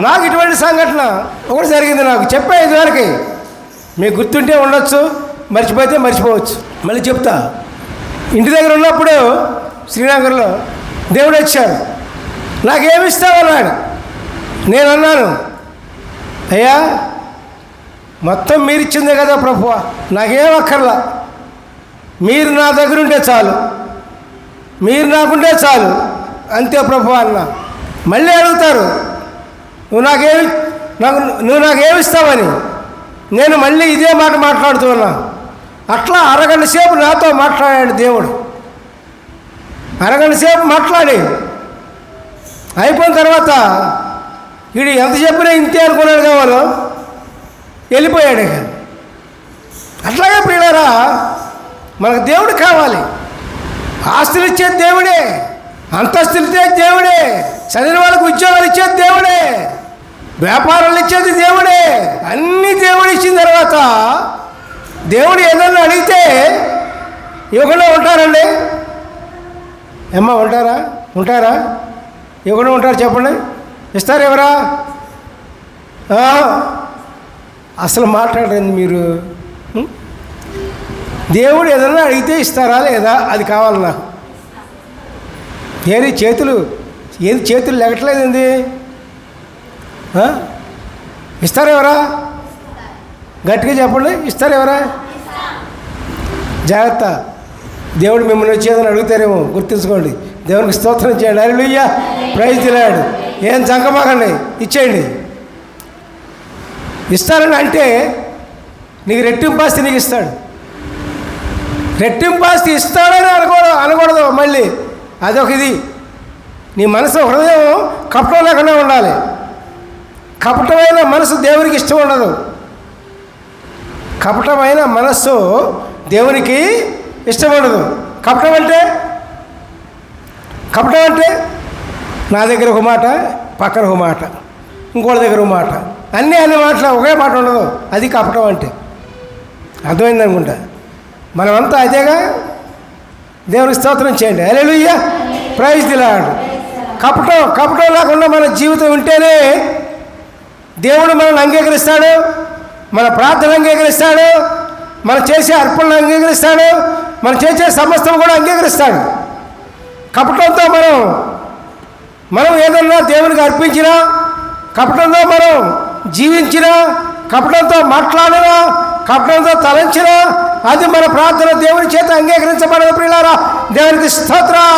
నాకు ఇటువంటి సంఘటన ఒకటి జరిగింది. నాకు చెప్పా ఇదివరకు, మీకు గుర్తుంటే ఉండొచ్చు, మర్చిపోతే మర్చిపోవచ్చు. మళ్ళీ చెప్తా. ఇంటి దగ్గర ఉన్నప్పుడు శ్రీనగర్లో దేవుడు వచ్చాడు. నాకేమిస్తావన్నాడు. నేను అన్నాను, అయ్యా మొత్తం మీరు ఇచ్చిందే కదా ప్రభువా, నాకేం అక్కర్లా, మీరు నా దగ్గర ఉంటే చాలు, మీరు నాకుంటే చాలు, అంతే ప్రభువా అన్న. మళ్ళీ అడుగుతారు, నువ్వు నాకేమిస్తావని. నేను మళ్ళీ ఇదే మాట మాట్లాడుతున్నా. అట్లా అరగంట సేపు నాతో మాట్లాడాడు దేవుడు. అరగంట సేపు మాట్లాడి అయిపోయిన తర్వాత వీడు ఎంత చెప్పినా ఇంతే అనుకున్నాడు కావాలో వెళ్ళిపోయాడు. అట్లాగే ప్రియులారా, మనకు దేవుడు కావాలి. ఆస్తులు ఇచ్చేది దేవుడే, అంతస్తులు ఇచ్చేది దేవుడే, చదివిన వాళ్ళకి ఉద్యోగాలు ఇచ్చేది దేవుడే, వ్యాపారాలు ఇచ్చేది దేవుడే. అన్నీ దేవుడు ఇచ్చిన తర్వాత దేవుడు ఏదన్నా అడిగితే ఇవ్వకుండా ఉంటారండి? ఏమ్మా ఉంటారా? ఇవ్వకుండా ఉంటారు చెప్పండి? ఇస్తారు ఎవరా? అసలు మాట్లాడండి మీరు. దేవుడు ఏదన్నా అడిగితే ఇస్తారా లేదా? అది కావాలి నాకు. ఏది చేతులు లెగట్లేదండి. ఇస్తారెవరా? గట్టిగా చెప్పండి, ఇస్తారెవరా? జాగ్రత్త, దేవుడు మిమ్మల్ని వచ్చేదని అడుగుతారేమో, గుర్తుంచుకోండి. దేవునికి స్తోత్రం చేయండి. హల్లెలూయా, ప్రైజ్ ది లార్డ్. ఏం చంకమాకండి, ఇచ్చేయండి. ఇస్తారని అంటే నీకు రెట్టింపాస్తి నీకు ఇస్తాడు. రెట్టింపాస్తి ఇస్తాడని అనకూడదు. మళ్ళీ అదొక ఇది. నీ మనసు హృదయం కపటం లేకుండా ఉండాలి. కపటమైన మనసు దేవునికి ఇష్టం ఉండదు. కపటమైన మనస్సు దేవునికి ఇష్టం ఉండదు. కపటం అంటే నా దగ్గర ఒక మాట, పక్కన ఒక మాట, ఇంకోటి దగ్గర ఒక మాట, అన్నీ మాటలు ఒకే మాట ఉండదు. అది కపటం అంటే. అర్థమైంది అనుకుంటా. మనమంతా అదేగా. దేవునికి స్తోత్రం చేయండి. హల్లెలూయా, ప్రైజ్ ది లార్డ్. కపటం లేకుండా మన జీవితం ఉంటేనే దేవుడు మనల్ని అంగీకరిస్తాడు, మన ప్రార్థన అంగీకరిస్తాడు, మనం చేసే అర్పణలు అంగీకరిస్తాడు, మనం చేసే సమస్తం కూడా అంగీకరిస్తాడు. కపటంతో మనం ఏదన్నా దేవునికి అర్పించినా, కపటంతో మనం జీవించినా, కపటంతో మాట్లాడినా, కపటంతో తలంచినా అది మన ప్రార్థన దేవుని చేత అంగీకరించబడదు. ప్రియులారా, దేవునికి స్తోత్రం.